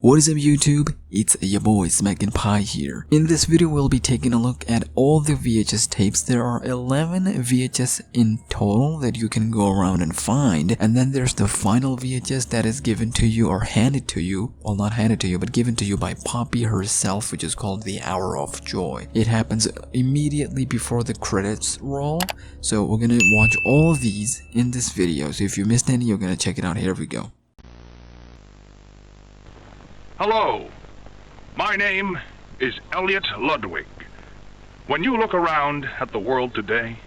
What is up YouTube? It's your boy SmackNPie here. In this video we'll be taking a look at all the VHS tapes. There are 11 VHS in total that you can go around and find, and then there's the final VHS that is given to you or handed to you, well not handed to you but given to you by Poppy herself, which is called The Hour of Joy. It happens immediately before the credits roll, so we're gonna watch all of these in this video. So if you missed any, you're gonna check it out. Here we go. Hello, my name is Elliot Lwig. When you look around at the world today,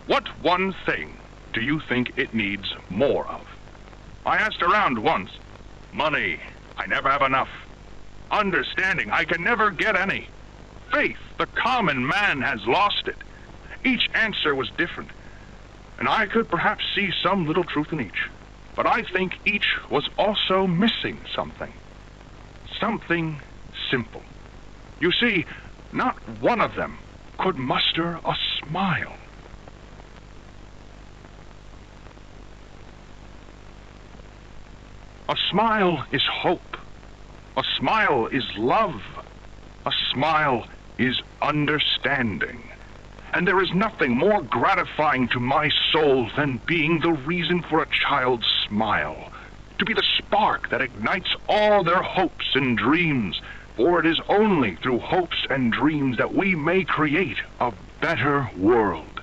what one thing do you think it needs more of? I asked around once. Money, I never have enough. Understanding, I can never get any. Faith, the common man has lost it. Each answer was different, and I could perhaps see some little truth in each. But I think each was also missing something. Something simple. You see, not one of them could muster a smile. A smile is hope. A smile is love. A smile is understanding. And there is nothing more gratifying to my soul than being the reason for a child's smile. To be the spark that ignites all their hopes and dreams, for it is only through hopes and dreams that we may create a better world.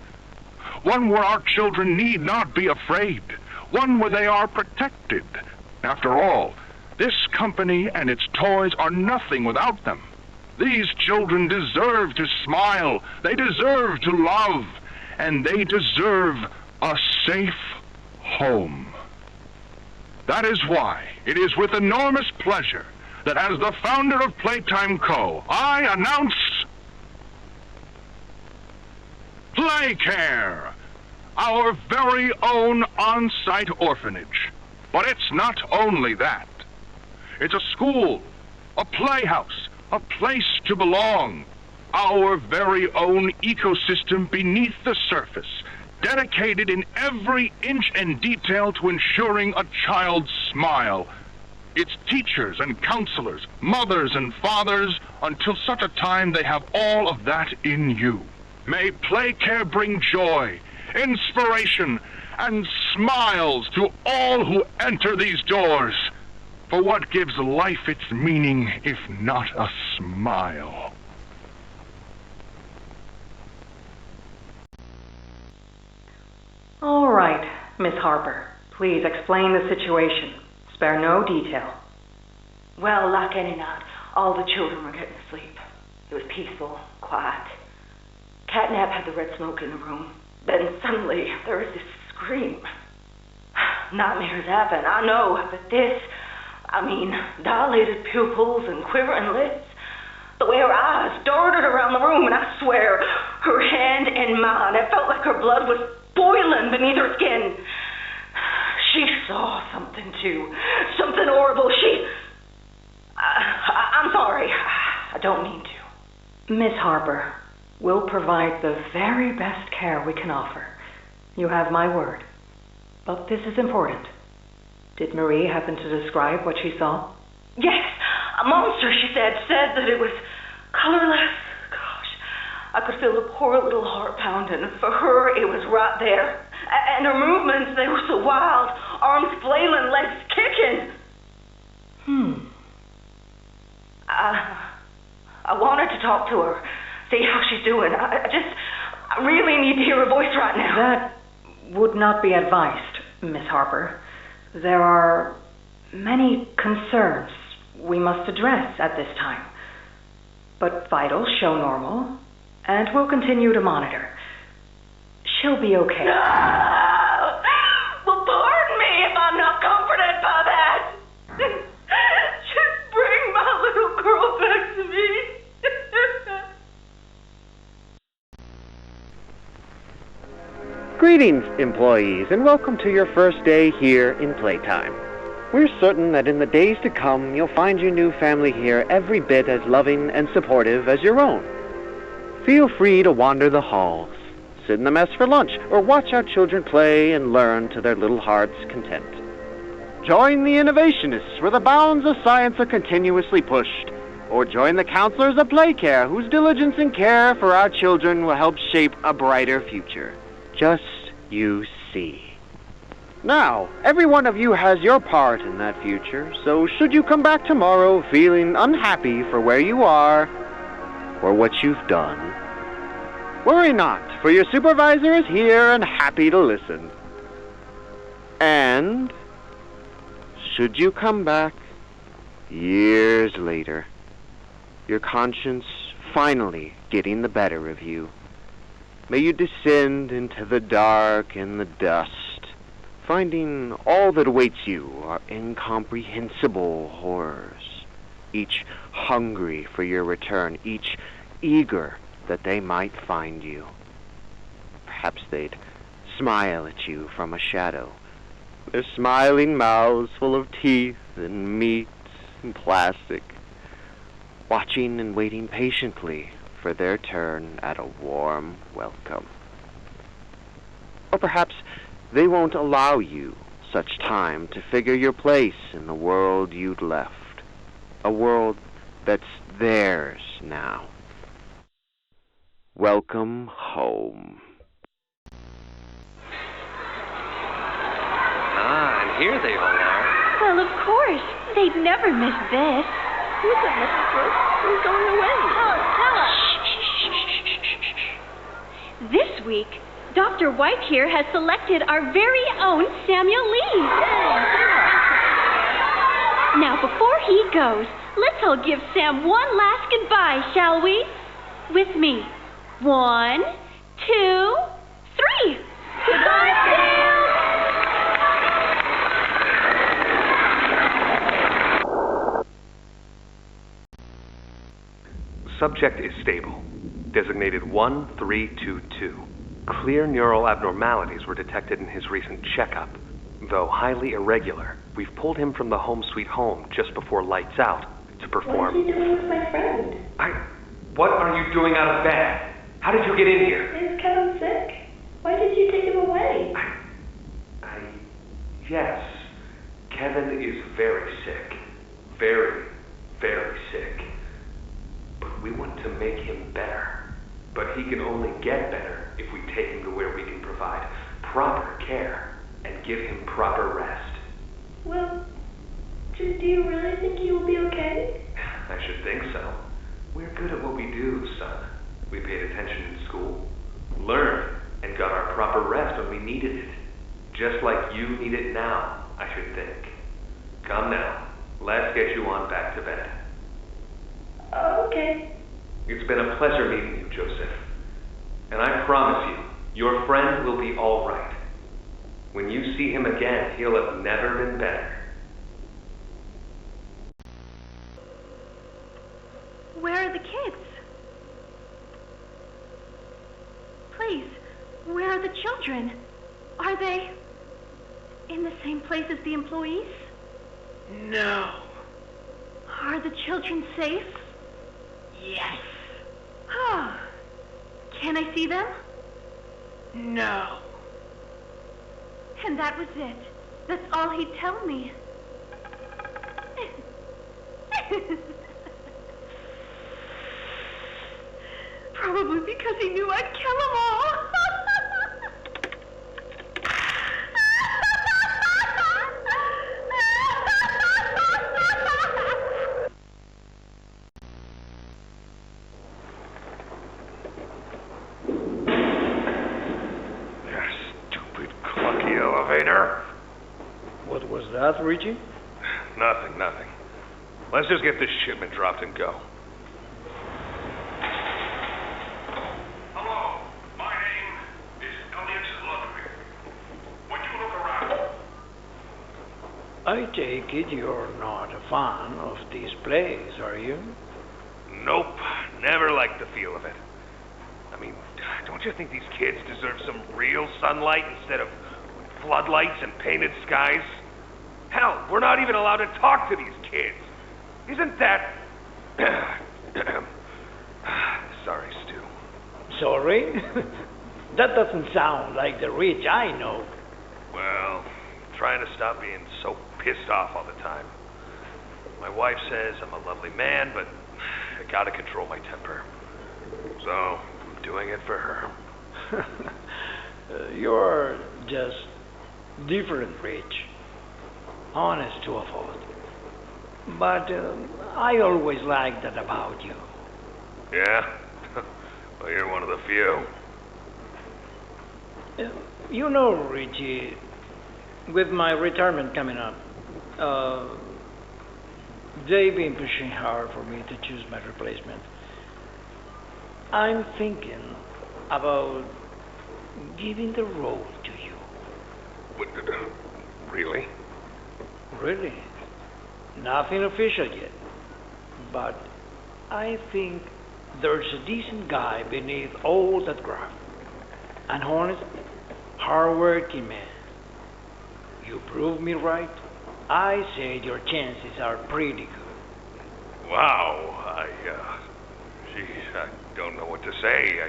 One where our children need not be afraid, one where they are protected. After all, this company and its toys are nothing without them. These children deserve to smile, they deserve to love, and they deserve a safe home. That is why it is with enormous pleasure that as the founder of Playtime Co., I announce Playcare, our very own on-site orphanage. But it's not only that. It's a school, a playhouse, a place to belong, our very own ecosystem beneath the surface, dedicated in every inch and detail to ensuring a child's smile. Its teachers and counselors, mothers and fathers, until such a time they have all of that in you. May Playcare bring joy, inspiration, and smiles to all who enter these doors. For what gives life its meaning if not a smile? All right, Miss Harper, please explain the situation. Spare no detail. Well, like any night, all the children were getting asleep. It was peaceful, quiet. Catnap had the red smoke in the room. Then suddenly, there was this scream. Nightmares happen, I know, but this, dilated pupils and quivering lips. The way her eyes darted around the room, and I swear, her hand in mine, it felt like her blood was boiling beneath her skin. She saw something too. Something horrible. I'm sorry. I don't mean to. Miss Harper, we'll provide the very best care we can offer. You have my word. But this is important. Did Marie happen to describe what she saw? Yes. A monster, she said that it was colorless. I could feel the poor little heart pounding. For her, it was right there. And her movements, they were so wild. Arms flailing, legs kicking. I wanted to talk to her, see how she's doing. I really need to hear her voice right now. That would not be advised, Miss Harper. There are many concerns we must address at this time. But vitals show normal, and we'll continue to monitor. She'll be okay. No! Well, pardon me if I'm not comforted by that. Just bring my little girl back to me. Greetings, employees, and welcome to your first day here in Playtime. We're certain that in the days to come, you'll find your new family here every bit as loving and supportive as your own. Feel free to wander the halls, sit in the mess for lunch, or watch our children play and learn to their little heart's content. Join the innovationists where the bounds of science are continuously pushed. Or join the counselors of Playcare whose diligence and care for our children will help shape a brighter future. Just you see. Now, every one of you has your part in that future, so should you come back tomorrow feeling unhappy for where you are or what you've done, worry not, for your supervisor is here and happy to listen. And should you come back years later, your conscience finally getting the better of you, may you descend into the dark and the dust, finding all that awaits you are incomprehensible horrors, each hungry for your return, each eager that they might find you. Perhaps they'd smile at you from a shadow, their smiling mouths full of teeth and meat and plastic, watching and waiting patiently for their turn at a warm welcome. Or perhaps they won't allow you such time to figure your place in the world you'd left, a world that's theirs now. Welcome home. Ah, and here they all are. Well, of course. They'd never miss this. Who's that, Mrs. Brooks? Who's going away? Oh, tell us. This week, Dr. White here has selected our very own Samuel Lee. Now, before he goes, let's all give Sam one last goodbye, shall we? With me. 1, 2, 3. Goodbye, Sam! Subject is stable. Designated 1322. Clear neural abnormalities were detected in his recent checkup. Though highly irregular, we've pulled him from the home sweet home just before lights out to perform... What is he doing with my friend? What are you doing out of bed? How did you get in here? Is Kevin sick? Why did you take him away? Yes. Kevin is very sick. Very, very sick. But we want to make him better. But he can only get better if we take him to where we can provide proper care and give him proper rest. Well, do you really think he will be okay? I should think so. We're good at what we do, son. We paid attention in school, learned, and got our proper rest when we needed it. Just like you need it now, I should think. Come now, let's get you on back to bed. Oh, okay. It's been a pleasure meeting you, Joseph. And I promise you, your friend will be all right. When you see him again, he'll have never been better. Where are the kids? Please, where are the children? Are they in the same place as the employees? No. Are the children safe? Yes. Oh. Can I see them? No. And that was it. That's all he'd tell me. Probably because he knew I'd kill them all. Stupid clunky elevator. What was that, Richie? Nothing. Let's just get this shipment dropped and go. Hello, my name is Elliot Lwig. Would you look around? I take it you're not a fan of these plays, are you? Nope, never liked the feel of it. I mean, don't you think these kids deserve some real sunlight instead of floodlights and painted skies? Hell, we're not even allowed to talk to these kids. Isn't that... Sorry, Stu. Sorry? That doesn't sound like the Rich I know. Well, trying to stop being so pissed off all the time. My wife says I'm a lovely man, but I gotta control my temper. So, I'm doing it for her. You're just different, Rich. Honest to a fault. But I always liked that about you. Yeah? Well, you're one of the few. You know, Richie, with my retirement coming up, they've been pushing hard for me to choose my replacement. I'm thinking about giving the role to you. Really? Really? Nothing official yet. But I think there's a decent guy beneath all that graft. An honest, hard-working man. You prove me right. I say your chances are pretty good. Wow, geez, I don't know what to say.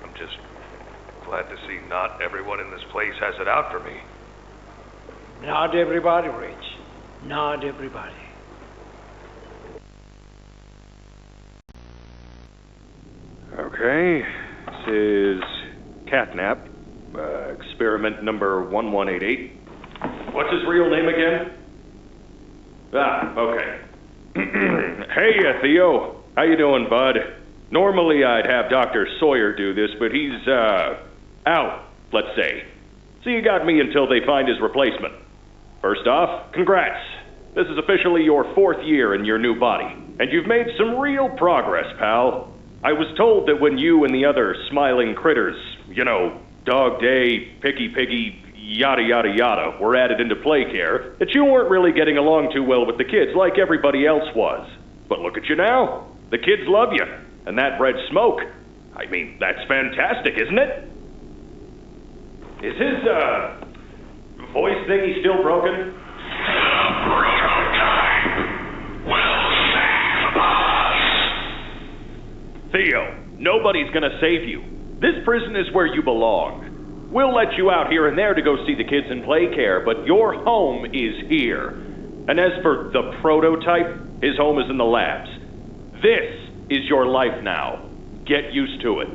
I'm just glad to see not everyone in this place has it out for me. Not everybody, Rich. Not everybody. Okay, this is Catnap, experiment number 1188. What's his real name again? Okay. Hey, Theo. How you doing, bud? Normally I'd have Dr. Sawyer do this, but he's, out, let's say. So you got me until they find his replacement. First off, congrats. This is officially your 4th year in your new body, and you've made some real progress, pal. I was told that when you and the other smiling critters, you know, Dog Day, Picky Piggy, yada yada yada, were added into play care, that you weren't really getting along too well with the kids like everybody else was. But look at you now. The kids love you. And that red smoke, I mean, that's fantastic, isn't it? Is his, voice thingy still broken? Theo, nobody's gonna save you. This prison is where you belong. We'll let you out here and there to go see the kids in play care, but your home is here. And as for the prototype, his home is in the labs. This is your life now. Get used to it.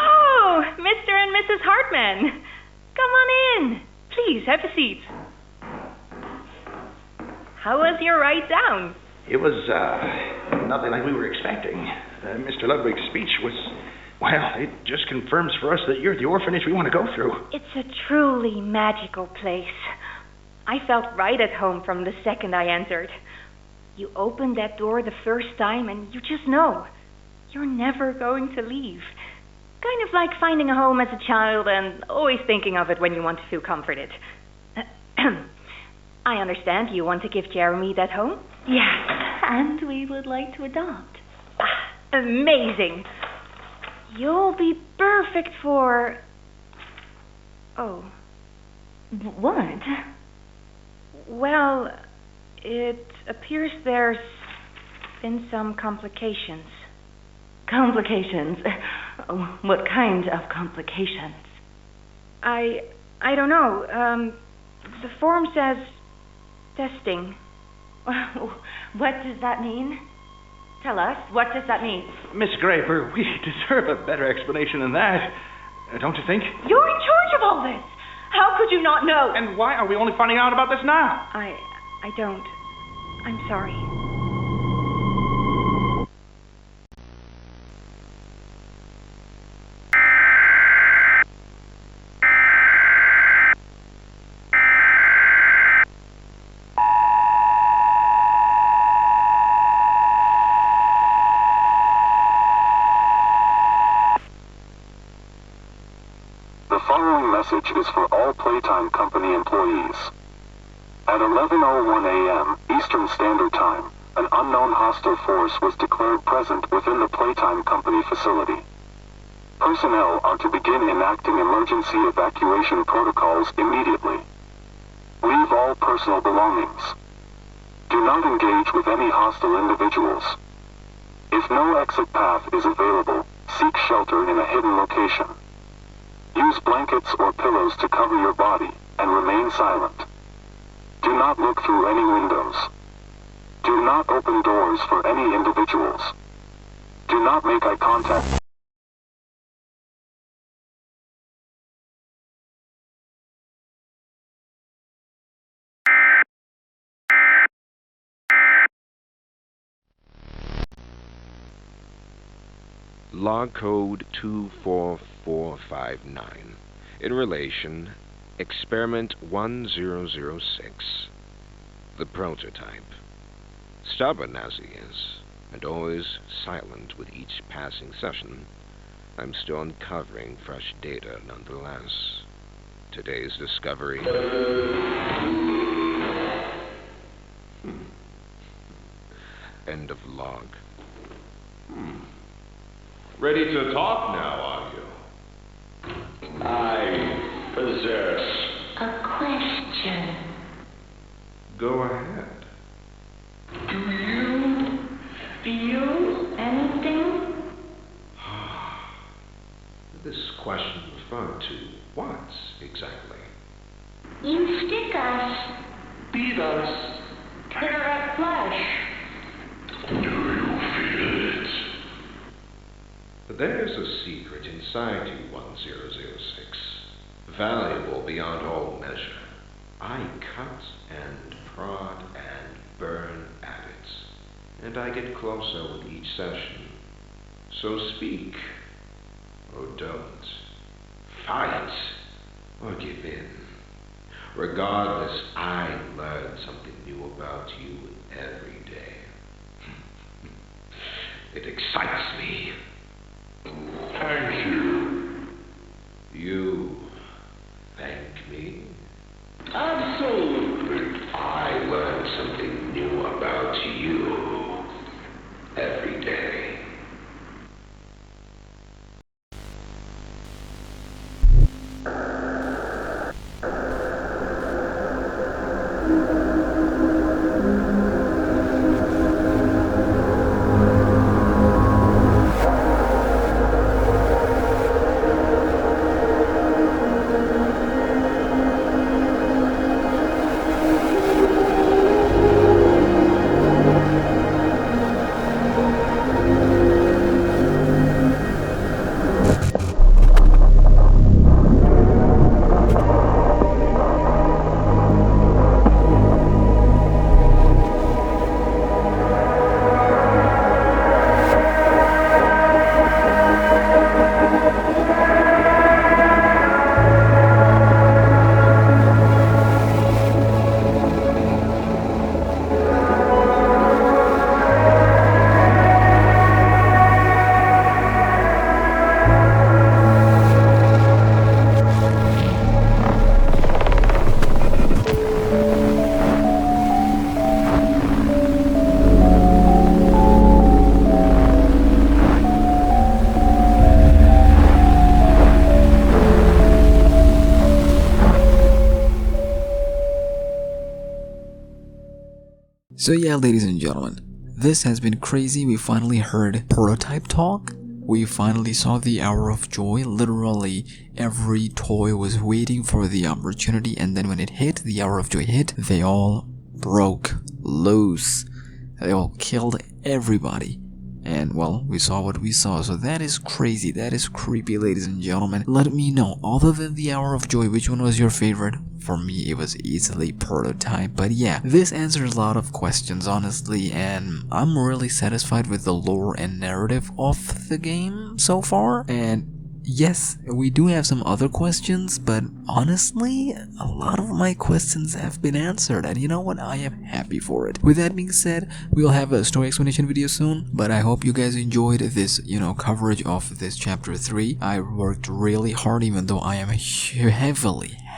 Oh, Mr. and Mrs. Hartman. Come on in. Please, have a seat. How was your ride down? It was, nothing like we were expecting. Mr. Ludwig's speech was, well, it just confirms for us that you're the orphanage we want to go through. It's a truly magical place. I felt right at home from the second I entered. You open that door the first time and you just know you're never going to leave. Kind of like finding a home as a child and always thinking of it when you want to feel comforted. I understand you want to give Jeremy that home? Yes, and we would like to adopt. Amazing. You'll be perfect for... Oh. What? Well, it appears there's been some complications. Complications? What kind of complications? I don't know. The form says testing. What does that mean? Tell us, what does that mean? Miss Graper, we deserve a better explanation than that. Don't you think? You're in charge of all this. How could you not know? And why are we only finding out about this now? I don't. I'm sorry. The following message is for all Playtime Company employees. At 11:01 a.m. Eastern Standard Time, an unknown hostile force was declared present within the Playtime Company facility. Personnel are to begin enacting emergency evacuation protocols immediately. Leave all personal belongings. Do not engage with any hostile individuals. If no exit path is available, seek shelter in a hidden location. Use blankets or pillows to cover your body, and remain silent. Do not look through any windows. Do not open doors for any individuals. Do not make eye contact. Log code 24459. In relation, experiment 1006. The prototype. Stubborn as he is, and always silent with each passing session, I'm still uncovering fresh data nonetheless. Today's discovery. End of log. Ready to talk now, are you? I possess a question. Go ahead. Do you feel anything? This question referred to what exactly? You stick us, beat us, tear at flesh. Do you feel it? There's a secret inside you, 1006. Valuable beyond all measure. I cut and prod and burn at it, and I get closer with each session. So speak, or don't. Fight, or give in. Regardless, I learn something new about you every day. It excites me. Thank you. You thank me? Absolutely. I learn something new about you every day. So yeah, ladies and gentlemen, this has been crazy. We finally heard prototype talk. We finally saw the hour of joy. Literally every toy was waiting for the opportunity, and then when it hit, the hour of joy hit, they all broke loose. They all killed everybody. And well, we saw what we saw, so that is crazy, that is creepy, ladies and gentlemen. Let me know, other than the hour of joy, which one was your favorite? For me, it was easily prototype, but yeah, this answers a lot of questions, honestly, and I'm really satisfied with the lore and narrative of the game so far. And yes, we do have some other questions, but honestly, a lot of my questions have been answered, and you know what, I am happy for it. With that being said, we'll have a story explanation video soon, but I hope you guys enjoyed this, coverage of this chapter 3. I worked really hard, even though I am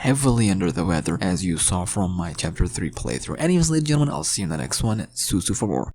heavily under the weather, as you saw from my chapter 3 playthrough. Anyways, ladies and gentlemen, I'll see you in the next one. Susu for more.